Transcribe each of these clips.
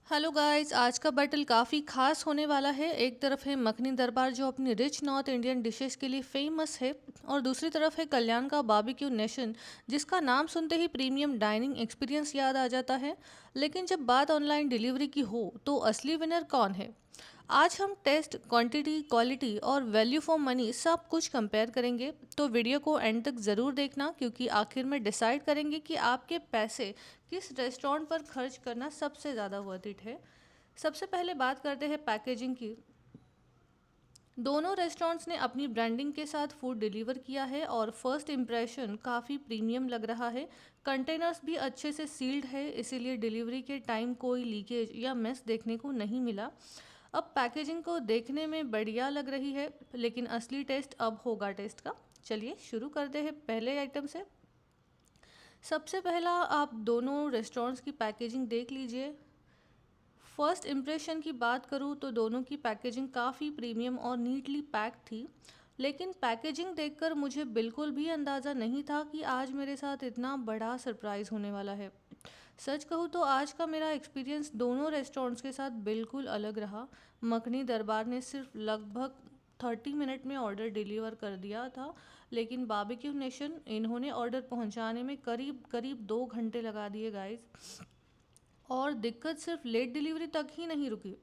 Hello guys, आज का battle काफ़ी खास होने वाला है। एक तरफ है मखनी दरबार जो अपनी रिच नॉर्थ इंडियन डिशेस के लिए फेमस है, और दूसरी तरफ है कल्याण का बारबेक्यू नेशन जिसका नाम सुनते ही प्रीमियम डाइनिंग एक्सपीरियंस याद आ जाता है। लेकिन जब बात ऑनलाइन डिलीवरी की हो तो असली विनर कौन है? आज हम टेस्ट, क्वांटिटी, क्वालिटी और वैल्यू फॉर मनी सब कुछ कंपेयर करेंगे। तो वीडियो को एंड तक ज़रूर देखना, क्योंकि आखिर में डिसाइड करेंगे कि आपके पैसे किस रेस्टोरेंट पर खर्च करना सबसे ज़्यादा वर्थ इट है। सबसे पहले बात करते हैं पैकेजिंग की। दोनों रेस्टोरेंट्स ने अपनी ब्रांडिंग के साथ फूड डिलीवर किया है और फर्स्ट इम्प्रेशन काफ़ी प्रीमियम लग रहा है। कंटेनर्स भी अच्छे से सील्ड है, इसीलिए डिलीवरी के टाइम कोई लीकेज या मेस देखने को नहीं मिला। अब पैकेजिंग को देखने में बढ़िया लग रही है, लेकिन असली टेस्ट अब होगा टेस्ट का। चलिए शुरू करते हैं पहले आइटम से। सबसे पहला आप दोनों रेस्टोरेंट्स की पैकेजिंग देख लीजिए। फर्स्ट इम्प्रेशन की बात करूँ तो दोनों की पैकेजिंग काफ़ी प्रीमियम और नीटली पैक थी। लेकिन पैकेजिंग देखकर मुझे बिल्कुल भी अंदाज़ा नहीं था कि आज मेरे साथ इतना बड़ा सरप्राइज़ होने वाला है। सच कहूँ तो आज का मेरा एक्सपीरियंस दोनों रेस्टोरेंट्स के साथ बिल्कुल अलग रहा। मखनी दरबार ने सिर्फ लगभग 30 मिनट में ऑर्डर डिलीवर कर दिया था, लेकिन बारबेक्यू नेशन इन्होंने ऑर्डर पहुंचाने में करीब करीब 2 घंटे लगा दिए गाइस। और दिक्कत सिर्फ लेट डिलीवरी तक ही नहीं रुकी।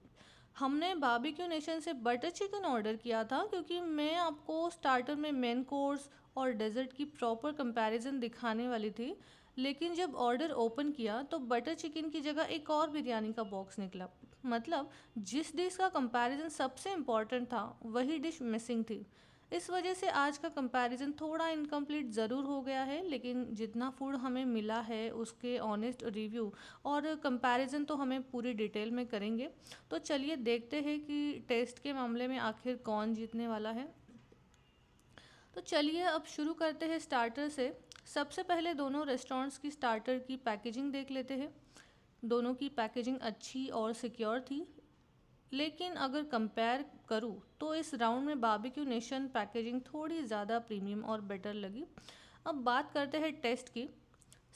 हमने बारबेक्यू नेशन से बटर चिकन ऑर्डर किया था, क्योंकि मैं आपको स्टार्टर में मेन कोर्स और डेजर्ट की प्रॉपर कंपैरिजन दिखाने वाली थी। लेकिन जब ऑर्डर ओपन किया तो बटर चिकन की जगह एक और बिरयानी का बॉक्स निकला। मतलब जिस डिश का कंपैरिजन सबसे इम्पॉर्टेंट था वही डिश मिसिंग थी। इस वजह से आज का कंपैरिजन थोड़ा इनकम्प्लीट ज़रूर हो गया है, लेकिन जितना फूड हमें मिला है उसके ऑनेस्ट रिव्यू और कंपैरिजन तो हमें पूरी डिटेल में करेंगे। तो चलिए देखते हैं कि टेस्ट के मामले में आखिर कौन जीतने वाला है। तो चलिए अब शुरू करते हैं स्टार्टर से। सबसे पहले दोनों रेस्टोरेंट्स की स्टार्टर की पैकेजिंग देख लेते हैं। दोनों की पैकेजिंग अच्छी और सिक्योर थी, लेकिन अगर कंपेयर करूँ तो इस राउंड में बारबेक्यू नेशन पैकेजिंग थोड़ी ज़्यादा प्रीमियम और बेटर लगी। अब बात करते हैं टेस्ट की।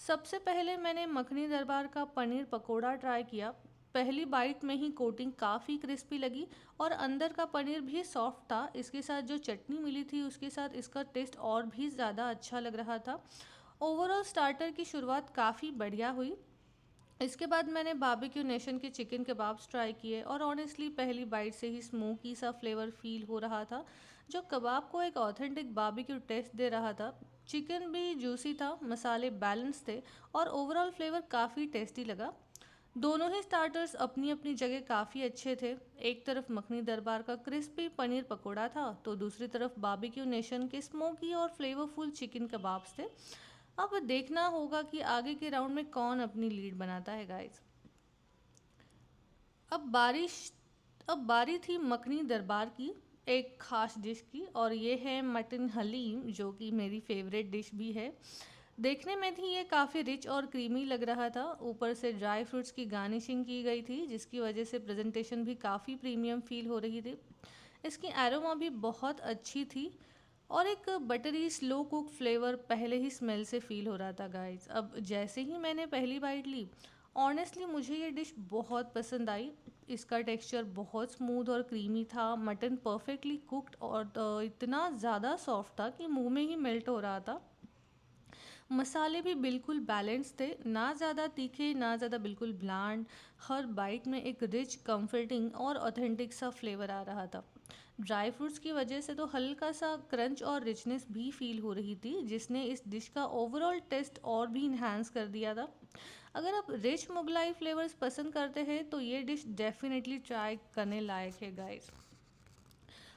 सबसे पहले मैंने मखनी दरबार का पनीर पकोड़ा ट्राई किया। पहली बाइट में ही कोटिंग काफ़ी क्रिस्पी लगी और अंदर का पनीर भी सॉफ्ट था। इसके साथ जो चटनी मिली थी उसके साथ इसका टेस्ट और भी ज़्यादा अच्छा लग रहा था। ओवरऑल स्टार्टर की शुरुआत काफ़ी बढ़िया हुई। इसके बाद मैंने बारबेक्यू नेशन के चिकन कबाब्स ट्राई किए, और ऑनेस्टली पहली बाइट से ही स्मोकी सा फ्लेवर फील हो रहा था, जो कबाब को एक ऑथेंटिक बारबेक्यू टेस्ट दे रहा था। चिकन भी जूसी था, मसाले बैलेंस थे और ओवरऑल फ्लेवर काफ़ी टेस्टी लगा। दोनों ही स्टार्टर्स अपनी अपनी जगह काफ़ी अच्छे थे। एक तरफ मखनी दरबार का क्रिस्पी पनीर पकोड़ा था, तो दूसरी तरफ बारबेक्यू नेशन के स्मोकी और फ्लेवरफुल चिकन कबाब्स थे। अब देखना होगा कि आगे के राउंड में कौन अपनी लीड बनाता है गाइस। अब बारिश अब बारी थी मखनी दरबार की, एक खास डिश की, और ये है मटन हलीम, जो कि मेरी फेवरेट डिश भी है। देखने में थी ये काफ़ी रिच और क्रीमी लग रहा था। ऊपर से ड्राई फ्रूट्स की गार्निशिंग की गई थी, जिसकी वजह से प्रेजेंटेशन भी काफ़ी प्रीमियम फील हो रही थी। इसकी एरोमा भी बहुत अच्छी थी, और एक बटरी स्लो कुक फ्लेवर पहले ही स्मेल से फील हो रहा था गाइस। अब जैसे ही मैंने पहली बाइट ली, ऑनेस्टली मुझे ये डिश बहुत पसंद आई। इसका टेक्सचर बहुत स्मूथ और क्रीमी था। मटन परफेक्टली कुक्ड और इतना ज़्यादा सॉफ्ट था कि मुंह में ही मेल्ट हो रहा था। मसाले भी बिल्कुल बैलेंस थे, ना ज़्यादा तीखे ना ज़्यादा बिल्कुल ब्लैंड। हर बाइट में एक रिच, कंफर्टिंग और ऑथेंटिक सा फ्लेवर आ रहा था। ड्राई फ्रूट्स की वजह से तो हल्का सा क्रंच और रिचनेस भी फील हो रही थी, जिसने इस डिश का ओवरऑल टेस्ट और भी इन्हांस कर दिया था। अगर आप रिच मुगलाई फ्लेवर्स पसंद करते हैं तो ये डिश डेफिनेटली ट्राई करने लायक है गाइस।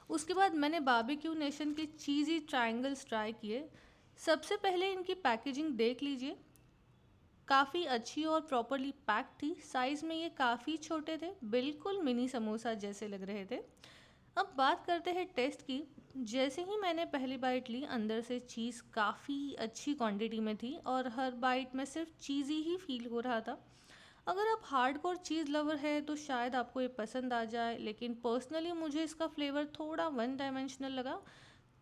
उसके बाद मैंने बारबेक्यू नेशन के चीज़ी ट्रायंगल्स ट्राई किए। सबसे पहले इनकी पैकेजिंग देख लीजिए, काफ़ी अच्छी और प्रॉपरली पैक थी। साइज़ में ये काफ़ी छोटे थे, बिल्कुल मिनी समोसा जैसे लग रहे थे। अब बात करते हैं टेस्ट की। जैसे ही मैंने पहली बाइट ली, अंदर से चीज़ काफ़ी अच्छी क्वांटिटी में थी और हर बाइट में सिर्फ चीज़ी ही फील हो रहा था। अगर आप हार्डकोर चीज़ लवर है तो शायद आपको ये पसंद आ जाए, लेकिन पर्सनली मुझे इसका फ्लेवर थोड़ा वन डायमेंशनल लगा।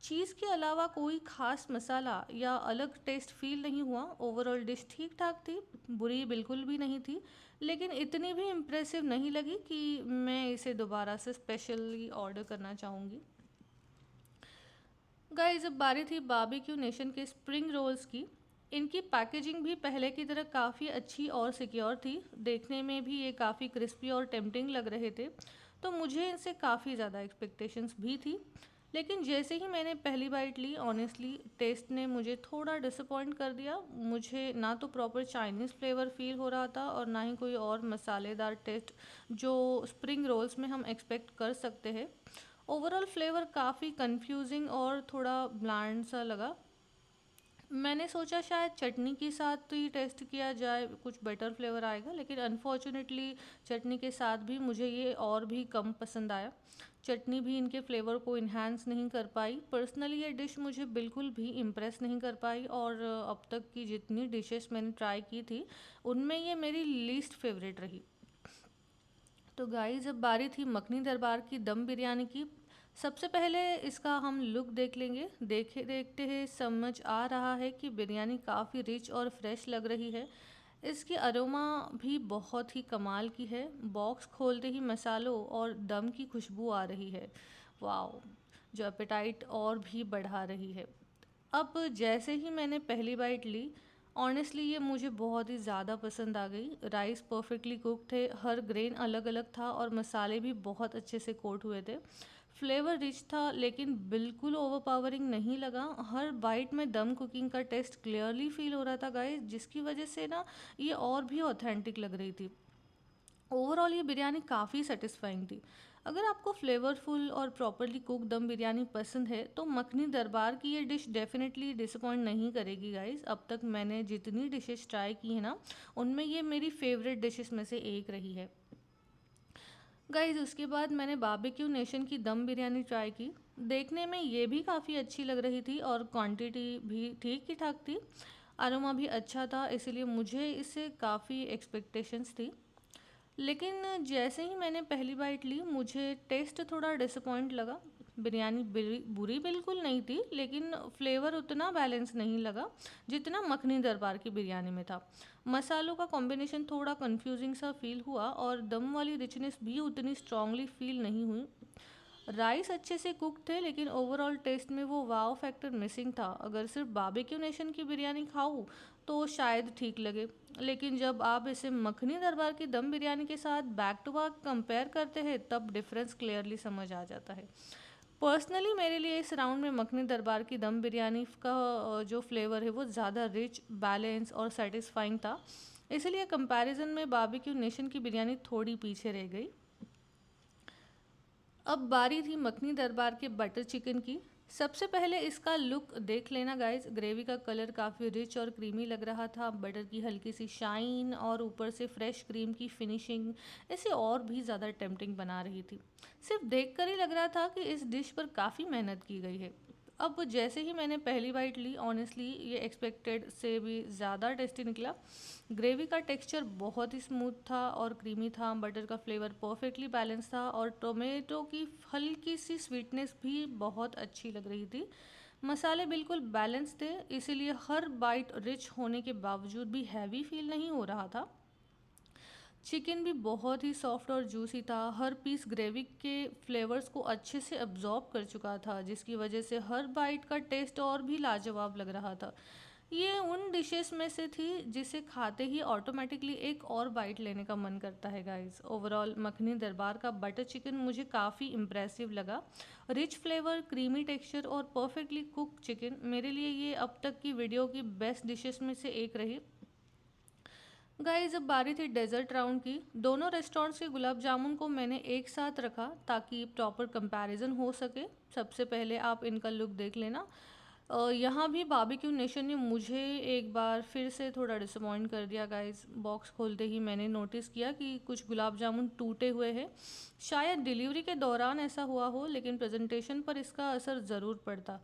चीज़ के अलावा कोई खास मसाला या अलग टेस्ट फील नहीं हुआ। ओवरऑल डिश ठीक ठाक थी, बुरी बिल्कुल भी नहीं थी। लेकिन इतनी भी इम्प्रेसिव नहीं लगी कि मैं इसे दोबारा से स्पेशली ऑर्डर करना चाहूँगी। गाइस, अब बारी थी बारबेक्यू नेशन के स्प्रिंग रोल्स की। इनकी पैकेजिंग भी पहले की तरह काफ़ी अच्छी और सिक्योर थी। देखने में भी ये काफ़ी क्रिस्पी और टेम्पटिंग लग रहे थे, तो मुझे इनसे काफ़ी ज़्यादा एक्सपेक्टेशंस भी थी। लेकिन जैसे ही मैंने पहली बाइट ली, ऑनेस्टली टेस्ट ने मुझे थोड़ा डिसअपॉइंट कर दिया। मुझे ना तो प्रॉपर चाइनीज़ फ्लेवर फील हो रहा था और ना ही कोई और मसालेदार टेस्ट जो स्प्रिंग रोल्स में हम एक्सपेक्ट कर सकते हैं। ओवरऑल फ्लेवर काफ़ी कंफ्यूजिंग और थोड़ा ब्लैंड सा लगा। मैंने सोचा शायद चटनी के साथ ही टेस्ट किया जाए, कुछ बेटर फ्लेवर आएगा, लेकिन अनफॉर्चुनेटली चटनी के साथ भी मुझे ये और भी कम पसंद आया। चटनी भी इनके फ्लेवर को इन्हांस नहीं कर पाई। पर्सनली ये डिश मुझे बिल्कुल भी इम्प्रेस नहीं कर पाई, और अब तक की जितनी डिशेस मैंने ट्राई की थी उनमें ये मेरी लीस्ट फेवरेट रही। तो गाइस, अब बारी थी मखनी दरबार की दम बिरयानी की। सबसे पहले इसका हम लुक देख लेंगे। देखे देखते ही समझ आ रहा है कि बिरयानी काफ़ी रिच और फ्रेश लग रही है। इसकी अरोमा भी बहुत ही कमाल की है। बॉक्स खोलते ही मसालों और दम की खुशबू आ रही है। वाओ, जो एपेटाइट और भी बढ़ा रही है। अब जैसे ही मैंने पहली बाइट ली, ऑनेस्टली ये मुझे बहुत ही ज़्यादा पसंद आ गई। राइस परफेक्टली कुक थे, हर ग्रेन अलग अलग था और मसाले भी बहुत अच्छे से कोट हुए थे। फ्लेवर रिच था लेकिन बिल्कुल ओवरपावरिंग नहीं लगा। हर बाइट में दम कुकिंग का टेस्ट क्लियरली फील हो रहा था गाइस, जिसकी वजह से ना ये और भी ऑथेंटिक लग रही थी। ओवरऑल ये बिरयानी काफ़ी सेटिस्फाइंग थी। अगर आपको फ्लेवरफुल और प्रॉपरली कुक दम बिरयानी पसंद है तो मखनी दरबार की ये डिश डेफिनेटली डिसअपॉइंट नहीं करेगी गाइस। अब तक मैंने जितनी डिशेस ट्राई की है ना, उनमें ये मेरी फेवरेट डिशेस में से एक रही है। गाइस, उसके बाद मैंने बारबेक्यू नेशन की दम बिरयानी ट्राई की। देखने में ये भी काफ़ी अच्छी लग रही थी और क्वांटिटी भी ठीक ही ठाक थी। अरोमा भी अच्छा था, इसीलिए मुझे इससे काफ़ी एक्सपेक्टेशंस थी। लेकिन जैसे ही मैंने पहली बाइट ली, मुझे टेस्ट थोड़ा डिसअपॉइंट लगा। बिरयानी बुरी बिल्कुल नहीं थी, लेकिन फ्लेवर उतना बैलेंस नहीं लगा जितना मखनी दरबार की बिरयानी में था। मसालों का कॉम्बिनेशन थोड़ा कंफ्यूजिंग सा फील हुआ और दम वाली रिचनेस भी उतनी स्ट्रांगली फील नहीं हुई। राइस अच्छे से कुक थे, लेकिन ओवरऑल टेस्ट में वो वाव फैक्टर मिसिंग था। अगर सिर्फ बारबेक्यू नेशन की बिरयानी खाऊं तो शायद ठीक लगे, लेकिन जब आप इसे मखनी दरबार की दम बिरयानी के साथ बैक टू बैक कंपेयर करते हैं तब डिफरेंस क्लियरली समझ आ जाता है। पर्सनली मेरे लिए इस राउंड में मखनी दरबार की दम बिरयानी का जो फ्लेवर है वो ज़्यादा रिच, बैलेंस और सेटिस्फाइंग था। इसलिए कंपैरिजन में बारबेक्यू नेशन की बिरयानी थोड़ी पीछे रह गई। अब बारी थी मखनी दरबार के बटर चिकन की। सबसे पहले इसका लुक देख लेना गाइस। ग्रेवी का कलर काफ़ी रिच और क्रीमी लग रहा था। बटर की हल्की सी शाइन और ऊपर से फ्रेश क्रीम की फिनिशिंग इसे और भी ज़्यादा टेम्पटिंग बना रही थी। सिर्फ देखकर ही लग रहा था कि इस डिश पर काफ़ी मेहनत की गई है। अब जैसे ही मैंने पहली बाइट ली, ऑनेस्टली ये एक्सपेक्टेड से भी ज़्यादा टेस्टी निकला। ग्रेवी का टेक्सचर बहुत ही स्मूथ था और क्रीमी था। बटर का फ्लेवर परफेक्टली बैलेंस था और टोमेटो की हल्की सी स्वीटनेस भी बहुत अच्छी लग रही थी। मसाले बिल्कुल बैलेंस थे, इसीलिए हर बाइट रिच होने के बावजूद भी हैवी फील नहीं हो रहा था। चिकन भी बहुत ही सॉफ्ट और जूसी था। हर पीस ग्रेवी के फ्लेवर्स को अच्छे से अब्जॉर्ब कर चुका था, जिसकी वजह से हर बाइट का टेस्ट और भी लाजवाब लग रहा था। ये उन डिशेस में से थी जिसे खाते ही ऑटोमेटिकली एक और बाइट लेने का मन करता है गाइस। ओवरऑल मखनी दरबार का बटर चिकन मुझे काफ़ी इम्प्रेसिव लगा। रिच फ्लेवर, क्रीमी टेक्सचर और परफेक्टली कुक चिकन, मेरे लिए ये अब तक की वीडियो की बेस्ट डिशेस में से एक रही। गाइस, अब बारी थी डेजर्ट राउंड की। दोनों रेस्टोरेंट्स के गुलाब जामुन को मैंने एक साथ रखा ताकि प्रॉपर कंपैरिजन हो सके। सबसे पहले आप इनका लुक देख लेना। यहाँ भी बारबेक्यू नेशन ने मुझे एक बार फिर से थोड़ा डिसअपॉइंट कर दिया गाइस। बॉक्स खोलते ही मैंने नोटिस किया कि कुछ गुलाब जामुन टूटे हुए हैं। शायद डिलीवरी के दौरान ऐसा हुआ हो, लेकिन प्रेजेंटेशन पर इसका असर ज़रूर पड़ता।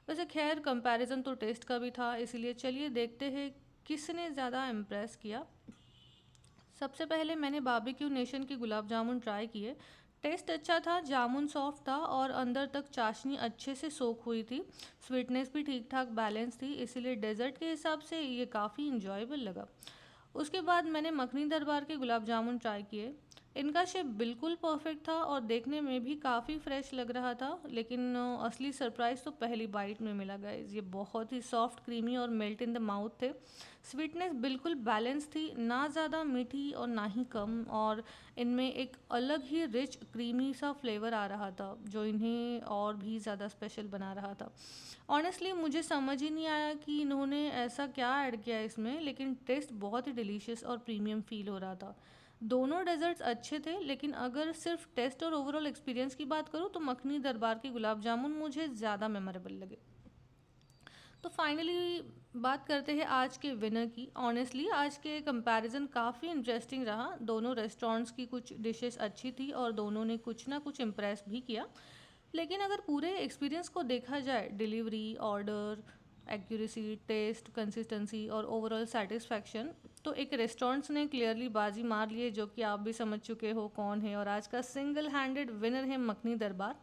वैसे खैर, कंपैरिजन तो टेस्ट का भी था, इसीलिए चलिए देखते हैं किसने ज़्यादा इम्प्रेस किया। सबसे पहले मैंने बारबेक्यू नेशन के गुलाब जामुन ट्राई किए। टेस्ट अच्छा था, जामुन सॉफ्ट था और अंदर तक चाशनी अच्छे से सोख हुई थी। स्वीटनेस भी ठीक ठाक बैलेंस थी, इसीलिए डेजर्ट के हिसाब से ये काफ़ी इंजॉयबल लगा। उसके बाद मैंने मखनी दरबार के गुलाब जामुन ट्राई किए। इनका शेप बिल्कुल परफेक्ट था और देखने में भी काफ़ी फ्रेश लग रहा था, लेकिन असली सरप्राइज़ तो पहली बाइट में मिला गाइस। ये बहुत ही सॉफ्ट, क्रीमी और मेल्ट इन द माउथ थे। स्वीटनेस बिल्कुल बैलेंस थी, ना ज़्यादा मीठी और ना ही कम, और इनमें एक अलग ही रिच क्रीमी सा फ्लेवर आ रहा था जो इन्हें और भी ज़्यादा स्पेशल बना रहा था। ऑनेस्टली मुझे समझ ही नहीं आया कि इन्होंने ऐसा क्या ऐड किया इसमें, लेकिन टेस्ट बहुत ही डिलीशियस और प्रीमियम फील हो रहा था। दोनों डेजर्ट्स अच्छे थे, लेकिन अगर सिर्फ टेस्ट और ओवरऑल एक्सपीरियंस की बात करूँ तो मखनी दरबार के गुलाब जामुन मुझे ज़्यादा मेमोरेबल लगे। तो फाइनली बात करते हैं आज के विनर की। ऑनेस्टली आज के कंपैरिजन काफ़ी इंटरेस्टिंग रहा। दोनों रेस्टोरेंट्स की कुछ डिशेस अच्छी थी और दोनों ने कुछ ना कुछ इम्प्रेस भी किया। लेकिन अगर पूरे एक्सपीरियंस को देखा जाए, delivery, order, accuracy, taste, consistency और ओवरऑल सेटिस्फैक्शन, तो एक रेस्टोरेंट्स ने क्लियरली बाजी मार ली है, जो कि आप भी समझ चुके हो कौन है। और आज का सिंगल हैंडेड विनर है मखनी दरबार।